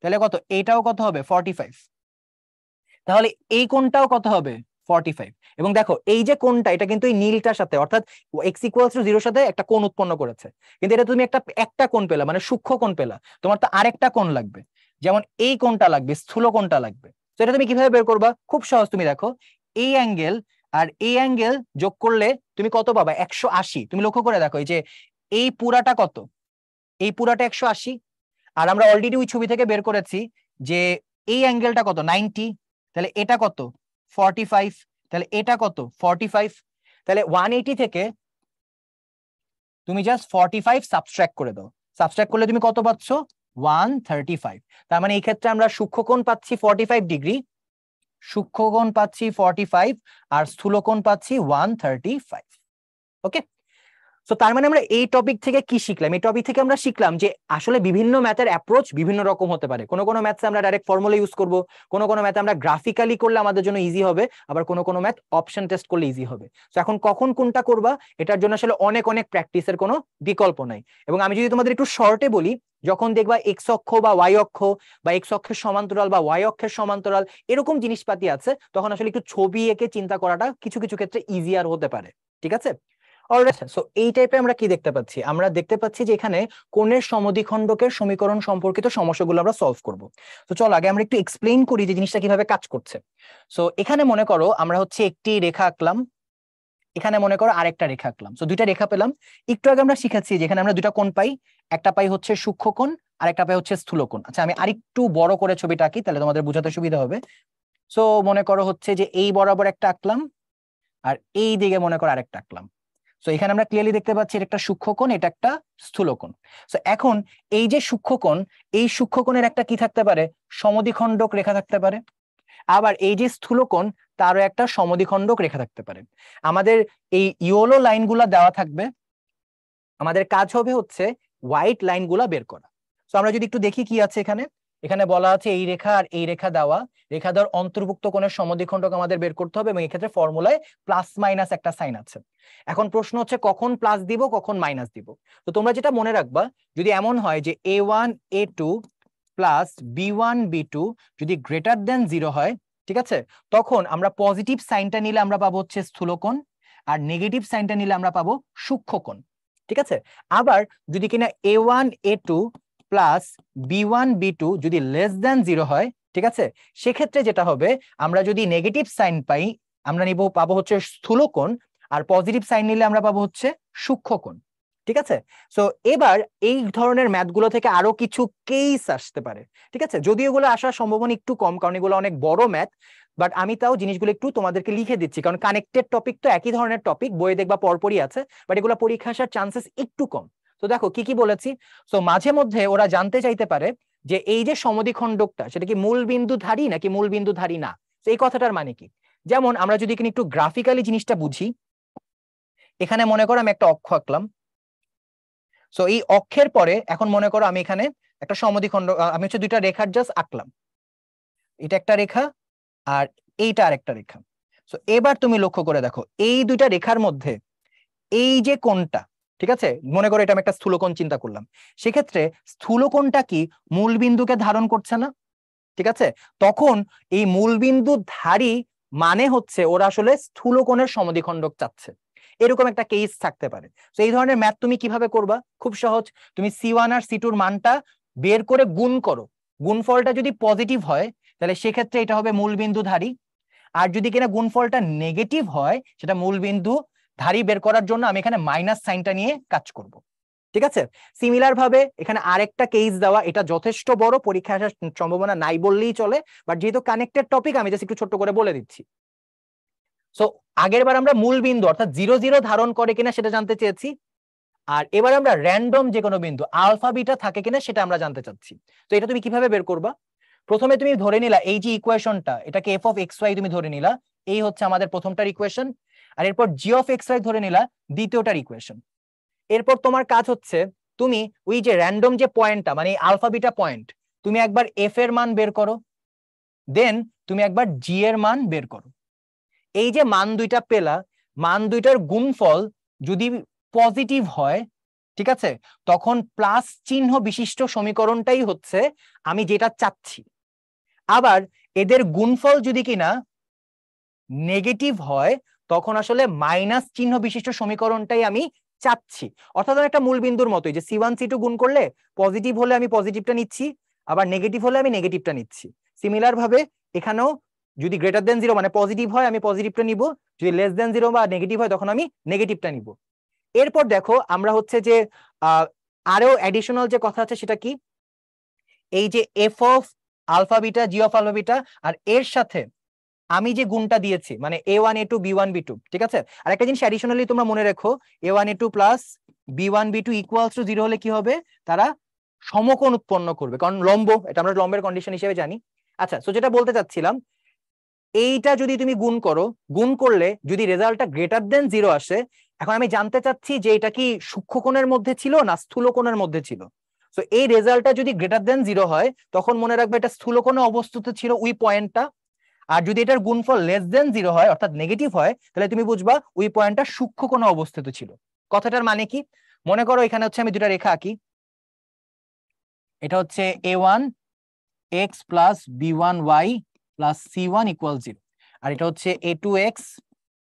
[SPEAKER 1] তাহলে কত? এইটাও কত হবে? 45। তাহলে এই কোণটাও কত হবে? 45। এবং দেখো এই যে কোণটা, এটা কিন্তু এই নীলটার সাথে, অর্থাৎ x = 0 সাথে একটা কোণ উৎপন্ন করেছে, কিন্তু এটা তুমি একটা কোণ পেলা, মানে সূক্ষ্ম কোণ পেলা। তোমার তো আরেকটা কোণ লাগবে, যেমন এই কোণটা লাগবে, স্থূল কোণটা লাগবে। তো এটা তুমি কিভাবে বের করবা? খুব সহজ, তুমি দেখো এই অ্যাঙ্গেল আর এই অ্যাঙ্গেল যোগ করলে তুমি কত পাবা? 180। তুমি লক্ষ্য করে দেখো এই যে এই পুরাটা কত? এই পুরাটা 180, আর আমরা অলরেডি ওই ছবি থেকে বের করেছি যে এই অ্যাঙ্গেলটা কত? 90, তাহলে এটা কত? 45, তাহলে এটা কত? 45। তাহলে 180 থেকে তুমি জাস্ট 45 সাবট্রাক্ট করে দাও, সাবট্রাক্ট করলে তুমি কত পাচ্ছ? 135। তার মানে এই ক্ষেত্রে আমরা সূক্ষ্মকোণ পাচ্ছি 45 ডিগ্রি, সূক্ষ্মকোণ পাচ্ছি 45, আর স্থূলকোণ পাচ্ছি 135। ওকে, সো তার মানে আমরা এই টপিক থেকে কি শিখলাম? এই টপিক থেকে আমরা শিখলাম যে আসলে বিভিন্ন ম্যাথের অ্যাপ্রোচ বিভিন্ন রকম হতে পারে। কোনো কোনো ম্যাথে আমরা ডাইরেক্ট ফর্মুলা ইউজ করব, কোনো কোনো ম্যাথে আমরা গ্রাফিক্যালি করলে আমাদের জন্য ইজি হবে, আবার কোনো কোনো ম্যাথ অপশন টেস্ট করলে ইজি হবে। তো এখন কখন কোনটা করবা এটার জন্য আসলে অনেক অনেক প্র্যাকটিসের কোনো বিকল্প নাই। এবং আমি যদি তোমাদের একটু শর্টে বলি, যখন দেখবা এক্স অক্ষ বা ওয়াই অক্ষ বা এক্স অক্ষের সমান্তরাল বা ওয়াই অক্ষের সমান্তরাল এরকম জিনিসপাতি আছে, তখন আসলে একটু ছবি এঁকে চিন্তা করাটা কিছু কিছু ক্ষেত্রে ইজিয়ার হতে পারে। ঠিক আছে? অলরাইট, সো এই টাইপে আমরা কি দেখতে পাচ্ছি? আমরা দেখতে পাচ্ছি যে এখানে কোণের সমদ্বিখণ্ডকের সমীকরণ সম্পর্কিত সমস্যাগুলো আমরা সলভ করব। তো চলো আগে আমরা একটু এক্সপ্লেইন করি যে জিনিসটা কিভাবে কাজ করছে। সো এখানে মনে করো আমরা হচ্ছে একটি রেখা আঁকলাম, এখানে মনে করো আরেকটা রেখা আঁকলাম। সো দুইটা রেখা পেলাম। একটু আগে আমরা শিখেছি যে এখানে আমরা দুটা কোণ পাই, একটা পাই হচ্ছে সূক্ষ্মকোণ আর একটা পাই হচ্ছে স্থূলকোণ। আচ্ছা আমি আরেকটু বড় করে ছবিটা আঁকি, তাহলে তোমাদের বোঝাতে সুবিধা হবে। সো মনে করো হচ্ছে যে এই বরাবর একটা আঁকলাম আর এই দিকে মনে করো আরেকটা আঁকলাম। সো এখানে আমরা ক্লিয়ারলি দেখতে পাচ্ছি এটা একটা সূক্ষ্মকোণ, এটা একটা স্থূলকোণ। সো এখন এই যে সূক্ষ্মকোণ, এই সূক্ষ্মকোণের একটা কি থাকতে পারে? সমদ্বিখণ্ডক রেখা থাকতে পারে। আবার এই যে স্থূলকোণ, তারও একটা সমদ্বিখণ্ডক রেখা থাকতে পারে। আমাদের এই ইয়েলো লাইনগুলা দেওয়া থাকবে, আমাদের কাজ হবে হচ্ছে হোয়াইট লাইনগুলা বের করা। তো আমরা যদি একটু দেখি কি আছে এখানে, এখানে বলা আছে এই রেখা আর এই রেখা দেওয়া, রেখা দেওয়ার অন্তর্ভুক্ত কোণের সমদ্বিখণ্ডক আমাদের বের করতে হবে এবং এই ক্ষেত্রে ফর্মুলায় প্লাস মাইনাস একটা সাইন আছে। এখন প্রশ্ন হচ্ছে কখন প্লাস দিব কখন মাইনাস দিব। তো তোমরা যেটা মনে রাখবা, যদি এমন হয় যে a1 a2 plus b1 b2 যদি গ্রেটার দেন 0 হয়, ঠিক আছে, তখন আমরা পজিটিভ সাইনটা নিলে আমরা পাবো হচ্ছে স্থূলকোণ, আর নেগেটিভ সাইনটা নিলে আমরা পাবো সূক্ষ্মকোণ। ঠিক আছে? আবার যদি কিনা a1 a2 plus b1 b2 যদি লেস দেন 0 হয়, ঠিক আছে, সেক্ষেত্রে যেটা হবে, আমরা যদি নেগেটিভ সাইন পাই আমরা পাবো হচ্ছে স্থূলকোণ, আর পজিটিভ সাইন নিলে আমরা পাবো হচ্ছে সূক্ষ্মকোণ। ঠিক আছে? সো এবার এই ধরনের ম্যাথগুলো থেকে আরো কিছু কেস আসতে পারে। ঠিক আছে? যদিও এগুলো আসার সম্ভাবনা একটু কম, কারণ এগুলো অনেক বড় ম্যাথ, বাট আমি তাও জিনিসগুলো একটু তোমাদেরকে লিখে দিচ্ছি, কারণ কানেক্টেড টপিক তো একই ধরনের টপিক, বইয়ে দেখবা পরপরই আছে, বাট এগুলো পরীক্ষা আসার চান্সেস একটু কম। তো দেখো কি কি বলেছি। সো মাঝে মধ্যে ওরা জানতে চাইতে পারে যে এই যে সমদ্বিখণ্ডকটা সেটা কি মূল বিন্দুধারী নাকি মূল বিন্দুধারী না। তো এই কথাটার মানে কি? যেমন আমরা যদি একটু গ্রাফিক্যালি জিনিসটা বুঝি, এখানে মনে করো আমি একটা অক্ষ আঁকলাম। সো এই অক্ষের পরে এখন মনে করো আমি এখানে একটা সমদ্বিখণ্ড, আমি হচ্ছে দুইটা রেখার জাস্ট আঁকলাম, এটা একটা রেখা আর এইটা আরেকটা রেখা। সো এবার তুমি লক্ষ্য করে দেখো এই দুইটা রেখার মধ্যে এই যে কোণটা, ঠিক আছে, মনে করো এটা আমি একটা স্থূলকোণ চিন্তা করলাম, সেক্ষেত্রে স্থূলকোণটা কি মূল বিন্দুকে ধারণ করছে না? ঠিক আছে, তখন এই মূলবিন্দু ধারী মানে হচ্ছে ওরা আসলে স্থূলকোণের সমদ্বিখণ্ডক চাচ্ছে, এরকম একটা কেস থাকতে পারে। তো এই ধরনের ম্যাথ তুমি কিভাবে করবা? খুব সহজ, তুমি C1 আর C2 এর মানটা বের করে গুণ করো, গুণফলটা যদি পজিটিভ হয় তাহলে সেক্ষেত্রে এটা হবে মূলবিন্দু ধারী, আর যদি কিনা গুণফলটা নেগেটিভ হয় সেটা মূলবিন্দু ধারী বের করার জন্য আমি এখানে মাইনাস সাইনটা নিয়ে কাজ করব। ঠিক আছে? সিমিলার ভাবে এখানে আরেকটা কেস দেওয়া, এটা যথেষ্ট বড়, পরীক্ষা আসার সম্ভাবনা নাই বললেই চলে, বাট যেহেতু কানেক্টেড টপিক আমি জাস্ট একটু ছোট্ট করে বলে দিচ্ছি। সো আগের বার আমরা মূল বিন্দু অর্থাৎ 0 0 ধারণ করে কিনা সেটা জানতে চেয়েছি, আর এবার আমরা র্যান্ডম যে কোনো বিন্দু আলফা বিটা থাকে কিনা সেটা আমরা জানতে চাচ্ছি। তো এটা তুমি কিভাবে বের করবা? প্রথমে তুমি ধরে নিলা এই যে ইকুয়েশনটা, এটাকে এফ অফ এক্স ওয়াই তুমি ধরে নিলা, এই হচ্ছে আমাদের প্রথমটার ইকুয়েশন, আর এরপর জি অফ এক্স ওয়াই ধরে নিলা দ্বিতীয়টার ইকুয়েশন। এরপর তোমার কাজ হচ্ছে তুমি ওই যে র্যান্ডম যে পয়েন্টটা মানে আলফা বিটা পয়েন্ট, তুমি একবার এফ এর মান বের করো, দেন তুমি একবার জি এর মান বের করো। এই যে মান দুইটা পেলা, মান দুইটার গুণফল যদি পজিটিভ হয়, ঠিক আছে, তখন প্লাস চিহ্ন বিশিষ্ট সমীকরণটাই হচ্ছে আমি যেটা চাচ্ছি। আবার এদের গুণফল যদি কিনা নেগেটিভ হয় তখন আসলে মাইনাস চিহ্ন বিশিষ্ট সমীকরণটাই আমি চাচ্ছি। অর্থাৎ একটা মূল বিন্দুর মতোই, যে C1 C2 গুণ করলে পজিটিভ হলে আমি পজিটিভটা নিচ্ছি, আবার নেগেটিভ হলে আমি নেগেটিভটা নিচ্ছি। সিমিলার ভাবে এখানেও যদি গ্রেটার দেন 0 মানে পজিটিভ হয় আমি পজিটিভটা নিব, যদি লেস দেন 0 বা নেগেটিভ হয় তখন আমি নেগেটিভটা নিব। এরপর দেখো আমরা হচ্ছে যে আরো অ্যাডিশনাল যে কথা আছে সেটা কি, এই যে F of alpha beta G of alpha beta, আর এর সাথে আমি যে গুণটা দিয়েছি মানে a1 a2 b1 b2, ঠিক আছে। আর একটা জিনিস অ্যাডিশনালি তোমরা মনে রেখো, a1 a2 plus b1 b2 equals to 0 হলে কি হবে? তারা সমকোণ উৎপন্ন করবে, কারণ লম্ব, এটা আমরা লম্বের কন্ডিশন হিসেবে জানি। আচ্ছা, সো যেটা বলতে চাচ্ছিলাম, এইটা যদি তুমি গুণ করো, গুণ করলে যদি রেজাল্টটা গ্রেটার দেন 0 আসে, এখন আমি জানতে চাচ্ছি যে এটা কি সূক্ষ্মকোণের মধ্যে ছিল না স্থূলকোণের মধ্যে ছিল। তো এই রেজাল্টটা যদি গ্রেটার দেন 0 হয় তখন মনে রাখবে এটা স্থূলকোণে অবস্থিত ছিল ওই পয়েন্টটা, আর যদি এটার গুণফল লেস দেন 0 হয় অর্থাৎ নেগেটিভ হয় তাহলে তুমি বুঝবা ওই পয়েন্টটা সূক্ষ্মকোণে অবস্থিত ছিল। কথাটার মানে কি? মনে করো এখানে হচ্ছে আমি দুটা রেখা আঁকি, এটা হচ্ছে a1 x plus b1 y plus c1 equal 0, আর এটা হচ্ছে a2 x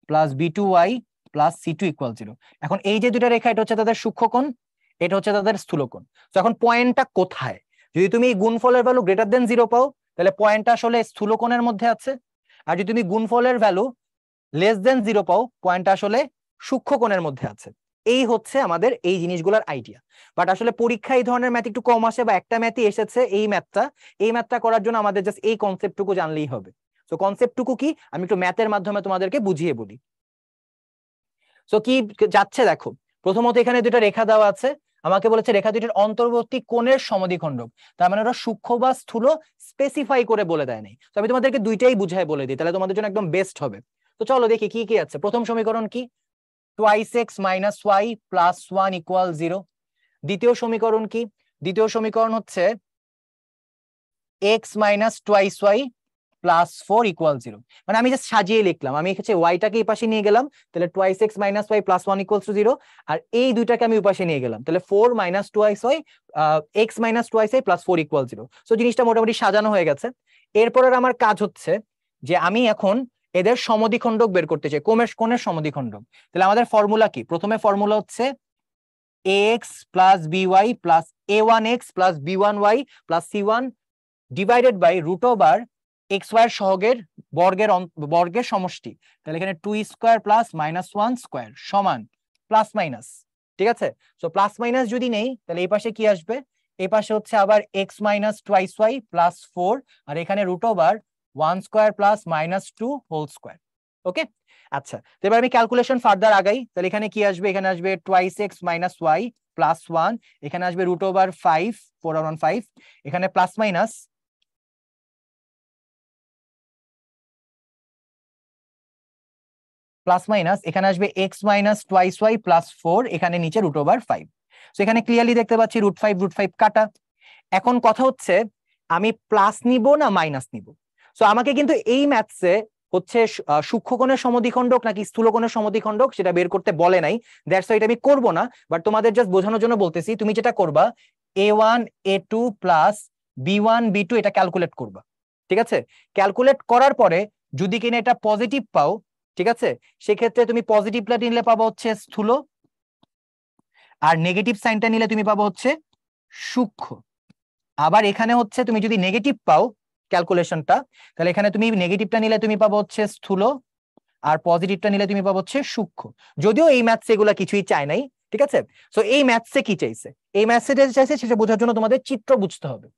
[SPEAKER 1] plus b2 y plus c2 equal 0। এখন এই যে দুটা রেখা এটা হচ্ছে তাদের সূক্ষ্মকোণ, এটা হচ্ছে তাদের স্থূলকোণ। তো এখন পয়েন্টটা কোথায়? যদি তুমি এই গুণফলের ভ্যালু গ্রেটার দেন 0 পাও তাহলে পয়েন্টটা আসলে স্থূলকোণের মধ্যে আছে, আর যদি তুমি গুণফলের ভ্যালু লেস দেন 0 পাও পয়েন্টটা আসলে সূক্ষ্মকোণের মধ্যে আছে। এই হচ্ছে আমাদের এই জিনিসগুলোর আইডিয়া। বাট আসলে পরীক্ষায় এই ধরনের ম্যাথ একটু কম আসে, বা একটা ম্যাথই এসেছে এই ম্যাথটা করার জন্য আমাদের জাস্ট এই কনসেপ্টটুকু জানলেই হবে। তো কনসেপ্টটুকু কি আমি একটু ম্যাথের মাধ্যমে তোমাদেরকে বুঝিয়ে বলি। সো কি যাচ্ছে দেখো, প্রথমত এখানে দুটো রেখা দেওয়া আছে, আমাকে বলেছে রেখা দুটির অন্তর্বর্তী কোণের সমদ্বিখণ্ডক, তার মানে ওরা সূক্ষ্ম বা স্থূল স্পেসিফাই করে বলে দেয় নাই। তো আমি তোমাদেরকে দুইটাই বুঝাই বলে দিই, তাহলে তোমাদের জন্য একদম বেস্ট হবে। তো চলো দেখি কি কি আছে। প্রথম সমীকরণ কি? Twice x minus y plus 1 equal 0। দ্বিতীয় সমীকরণ কি? দ্বিতীয় সমীকরণ হচ্ছে x minus twice Y plus 4 equal 0। মানে আমি জাস্ট সাজিয়ে লিখলাম, আমি হচ্ছে ওয়াইটাকে এই পাশে নিয়ে গেলাম, তাহলে twice x minus y plus 1 equals to 0, আর এই দুইটাকে আমি উপাশে নিয়ে গেলাম, তাহলে 4 minus twice y x minus twice Y plus 4 equal 0। So জিনিসটা মোটামুটি সাজানো হয়ে গেছে। এরপরের আমার কাজ হচ্ছে যে আমি এখন এদের সমদ্বিখণ্ডক বের করতে চাই, কোণের সমদ্বিখণ্ডক। তাহলে আমাদের ফর্মুলা কি? প্রথমে ফর্মুলা হচ্ছে ax plus b y plus a1x plus b1y plus c1 divided by root over x y এর সহগের বর্গের সমষ্টি। তাহলে এখানে 2 স্কয়ার প্লাস মাইনাস 1 স্কয়ার সমান প্লাস মাইনাস, ঠিক আছে? সো প্লাস মাইনাস যদি নেই তাহলে এই পাশে কি আসবে? এই পাশে হচ্ছে আবার X minus twice Y plus 4, আর এখানে root over 1 square plus minus 2 whole square. Okay, আচ্ছা, তো এবার আমি ক্যালকুলেশন ফার্দার আগাই। তাহলে এখানে কি আসবে? এখানে আসবে twice x minus y plus 1, এখানে আসবে রুট ওভার 5, 4 আর 1 5, এখানে প্লাস মাইনাস এখানে আসবে x minus twice Y plus 4, এখানে নিচে রুট ওভার 5। সো এখানে ক্লিয়ারলি দেখতে পাচ্ছি রুট 5 কাটা। এখন কথা হচ্ছে আমি প্লাস নিব না মাইনাস নিব? সো আমাকে কিন্তু এই ম্যাথসে হচ্ছে সূক্ষ্মকোণের সমদ্বিখণ্ডক নাকি স্থূলকোণের সমদ্বিখণ্ডক সেটা বের করতে বলে নাই, দ্যাটস হোয়াই এটা আমি করব না। বাট তোমাদের জাস্ট বোঝানোর জন্য বলতেছি, তুমি যেটা করবা a1 a2 plus b1 b2 এটা ক্যালকুলেট করবা, ঠিক আছে? ক্যালকুলেট করার পরে যদি কিনা এটা পজিটিভ পাও, ঠিক আছে, সেক্ষেত্রে তুমি পজিটিভটা নিলে পাবো হচ্ছে স্থূল, আর নেগেটিভ সাইনটা নিলে তুমি পাবো হচ্ছে সূক্ষ্ম। আবার এখানে হচ্ছে তুমি যদি নেগেটিভ পাও ক্যালকুলেশনটা, তাহলে এখানে তুমি নেগেটিভটা নিলে তুমি পাবো হচ্ছে স্থূল, আর পজিটিভটা নিলে তুমি পাবো হচ্ছে সূক্ষ্ম। যদিও এই ম্যাথস এগুলা কিছুই চায় নাই, ঠিক আছে? সো এই ম্যাথসে কি চাইছে? এই ম্যাথসে যেটা চাইছে সেটা বোঝার জন্য তোমাদের চিত্র বুঝতে হবে।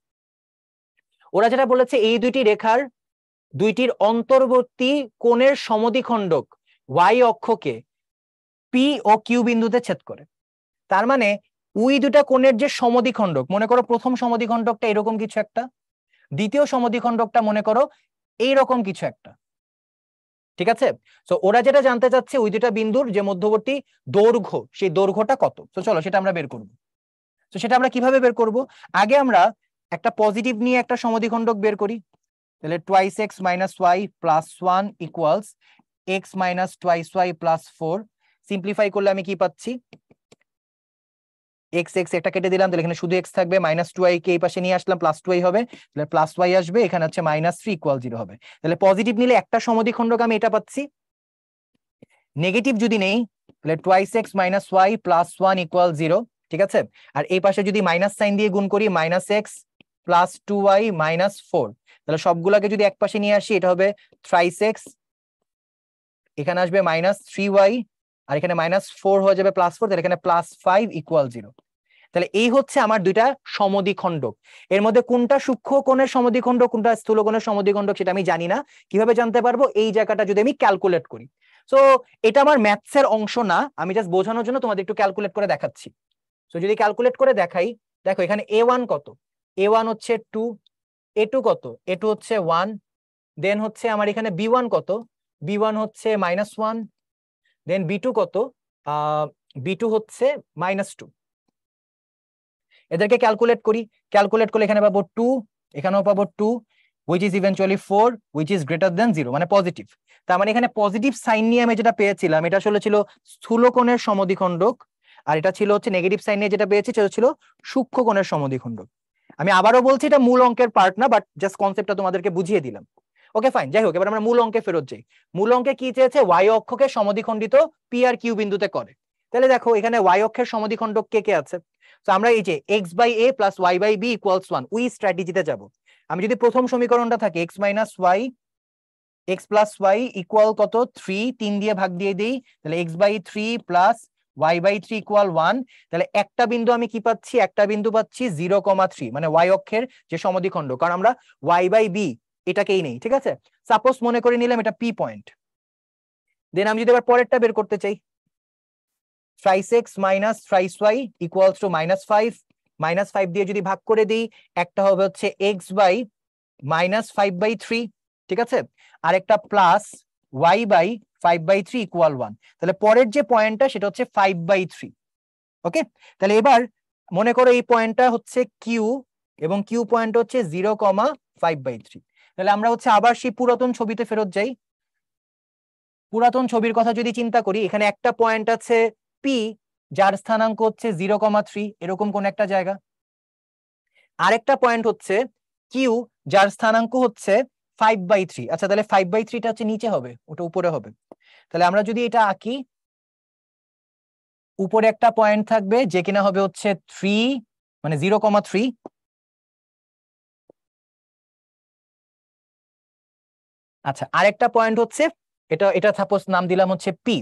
[SPEAKER 1] ওরা যেটা বলেছে এই দুইটি রেখার দুইটির অন্তর্বর্তী কোণের সমদ্বিখণ্ডক ওয়াই অক্ষকে পি ও কিউ বিন্দুতে ছেদ করে। তার মানে ওই দুটা কোণের যে সমদ্বিখণ্ডক, মনে করো প্রথম সমদ্বিখণ্ডকটা এরকম কিছু একটা, দ্বিতীয় সমদ্বিখণ্ডকটা মনে করো এইরকম কিছু একটা, ঠিক আছে? তো ওরা যেটা জানতে চাচ্ছে ওই দুটা বিন্দুর যে মধ্যবর্তী দৈর্ঘ্য, সেই দৈর্ঘ্যটা কত। তো চলো সেটা আমরা বের করব। তো সেটা আমরা কিভাবে বের করব? আগে আমরা একটা পজিটিভ নিয়ে একটা সমদ্বিখণ্ডক বের করি। তাহলে twice x minus y plus 1 equals x minus twice Y plus 4। Simplify করলে আমি কি পাচ্ছি? এক্স এক্স একটা কেটে দিলাম, তাহলে এখানে শুধু এক্স থাকবে, মাইনাস 2y কে এই পাশে নিয়ে আসলাম, প্লাস 2y হবে, তাহলে প্লাস ওয়াই আসবে, এখানে হচ্ছে মাইনাস 3 ইকুয়াল 0 হবে। তাহলে পজিটিভ নিলে একটা সমদ্বিখণ্ডক আমি এটা পাচ্ছি, নেগেটিভ যদি নেই তাহলে twice x minus y plus 1 equal 0, ঠিক আছে? আর এই পাশে যদি মাইনাস সাইন দিয়ে গুণ করি, minus x plus 2y minus 4, তাহলে সবগুলাকে যদি এক পাশে নিয়ে আসি এটা হবে থ্রাইস এক্স, এখানে আসবে মাইনাস 3y, আর এখানে মাইনাস 4 হয়ে যাবে প্লাস 4, তাহলে এখানে প্লাস 5 ইকুয়াল 0। তাহলে এই হচ্ছে আমার দুইটা সমদ্বিখণ্ডক। এর মধ্যে কোনটা সূক্ষ্ম কোণের সমদ্বিখণ্ডক কোনটা স্থূল কোণের সমদ্বিখণ্ডক সেটা আমি জানি না। কিভাবে জানতে পারবো? এই জায়গাটা যদি আমি ক্যালকুলেট করি। সো এটা আমার ম্যাথসের অংশ না, আমি জাস্ট বোঝানোর জন্য তোমাদের একটু ক্যালকুলেট করে দেখাচ্ছি। সো যদি ক্যালকুলেট করে দেখাই, দেখো এখানে a1 কত? a1 হচ্ছে 2, a2 কত? a2 হচ্ছে 1, দেন হচ্ছে আমার এখানে b1 কত? b1 হচ্ছে -1, দেন b2 কত? b2 হচ্ছে -2। এদেরকে ক্যালকুলেট করি, ক্যালকুলেট করলে এখানে পাবো 2, এখানেও পাবো 2, which is eventually 4, which is greater than 0, মানে পজিটিভ। তার মানে এখানে পজিটিভ সাইন নিয়ে আমি যেটা পেয়েছিলাম এটা আসলে ছিল স্থূলকোণের সমদ্বিখণ্ডক, আর এটা ছিল হচ্ছে নেগেটিভ সাইন নিয়ে যেটা পেয়েছি সেটা ছিল সূক্ষ্মকোণের সমদ্বিখণ্ডক। আমি আবারও বলছি এটা মূল অঙ্কের পার্ট না, বাট জাস্ট কনসেপ্টটা তোমাদেরকে বুঝিয়ে দিলাম। ওকে ফাইন, যাই হোক এবার আমরা মূল অঙ্কে ফেরত যাই। মূল অঙ্কে কি চেয়েছে? ওয়াই অক্ষকে সমদ্বিখণ্ডিত পি আর কিউ বিন্দুতে করে। তাহলে দেখো এখানে ওয়াই অক্ষের সমদ্বিখণ্ডক কে কে আছে। তো আমরা এই যে x by a plus y by b equals 1 ওই স্ট্র্যাটেজিতে যাব। আমি যদি প্রথম সমীকরণটা থাকে x minus y x plus y equal কত 3, 3 দিয়ে ভাগ দিয়ে দিই, তাহলে x by 3 plus y by 3 equal 1। তাহলে একটা বিন্দু আমি কি পাচ্ছি? একটা বিন্দু পাচ্ছি 0,3, মানে ওয়াই অক্ষের যে সমদ্বিখণ্ডক, কারণ আমরা ওয়াই বাই বি এটাকেই নেই, ঠিক আছে। সাপোজ মনে করে নিলাম এটা পি পয়েন্ট। দেন আমি যদি এবার পরেরটা বের করতে চাই, thrice x minus thrice y equals to -5, -5 দিয়ে যদি ভাগ করে দিই একটা হবে হচ্ছে এক্স বাই -5/3, ঠিক আছে, আর একটা প্লাস ওয়াই বাই 5/3 ইকুয়াল 1। তাহলে পরের যে পয়েন্টটা সেটা হচ্ছে 5/3। ওকে, তাহলে এবার মনে করো এই পয়েন্টটা হচ্ছে কিউ এবং কিউ পয়েন্ট হচ্ছে 0,5/3। তাহলে আমরা হচ্ছে আবার সেই পুরাতন ছবিতে ফেরত যাই। পুরাতন ছবির কথা যদি চিন্তা করি, এখানে একটা পয়েন্ট আছে পি যার স্থানাঙ্ক হচ্ছে 0,3, এরকম কোন একটা জায়গা। আরেকটা পয়েন্ট হচ্ছে কিউ যার স্থানাঙ্ক হচ্ছে 5/3। আচ্ছা, তাহলে 5/3টা হচ্ছে নিচে হবে, ওটা উপরে হবে। তাহলে আমরা যদি এটা আঁকি, উপরে একটা পয়েন্ট থাকবে যে কিনা হবে হচ্ছে 3, মানে 0,3। আচ্ছা, আরেকটা পয়েন্ট হচ্ছে এটা এটা সাপোজ নাম দিলাম হচ্ছে পি,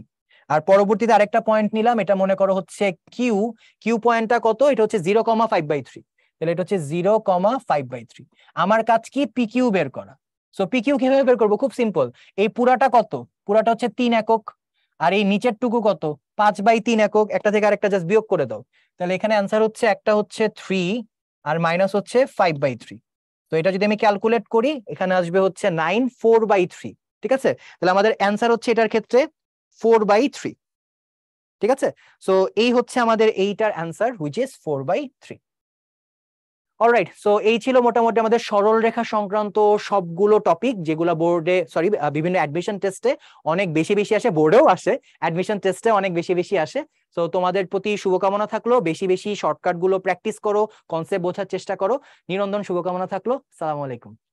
[SPEAKER 1] আর পরবর্তীতে আরেকটা পয়েন্ট নিলাম, এটা মনে করো হচ্ছে কিউ। কিউ পয়েন্টটা কত? এটা হচ্ছে 0,5/3। তাহলে এটা হচ্ছে 0,5/3। আমার কাজ কি? পি কিউ বের করা। সো পি কিউ কিভাবে বের করবো? খুব সিম্পল। এই পুরাটা কত? পুরাটা হচ্ছে 3 একক, আর এই নিচের টুকু কত? 5/3 একক। একটা থেকে আরেকটা জাস্ট বিয়োগ করে দাও। তাহলে এখানে অ্যান্সার হচ্ছে একটা হচ্ছে 3 আর মাইনাস হচ্ছে 5/3। তো এটা যদি আমি ক্যালকুলেট করি এখানে আসবে হচ্ছে 9 4/3, ঠিক আছে। তাহলে আমাদের অ্যান্সার হচ্ছে এটার ক্ষেত্রে 4/3, ঠিক আছে। সো এই হচ্ছে আমাদের এইটার answer, which is 4/3। Alright, so এই ছিল মোটামুটি আমাদের সরল রেখা সংক্রান্ত সবগুলো টপিক, যেগুলো বোর্ডে বিভিন্ন অ্যাডমিশন টেস্টে অনেক বেশি বেশি আসে, বোর্ডেও আসে, অ্যাডমিশন টেস্টে অনেক বেশি বেশি আসে। তো তোমাদের প্রতি শুভকামনা থাকলো, বেশি বেশি শর্টকাট গুলো প্র্যাকটিস করো, কনসেপ্ট বোঝার চেষ্টা করো। নিরন্তর শুভকামনা থাকলো। আসসালামু আলাইকুম।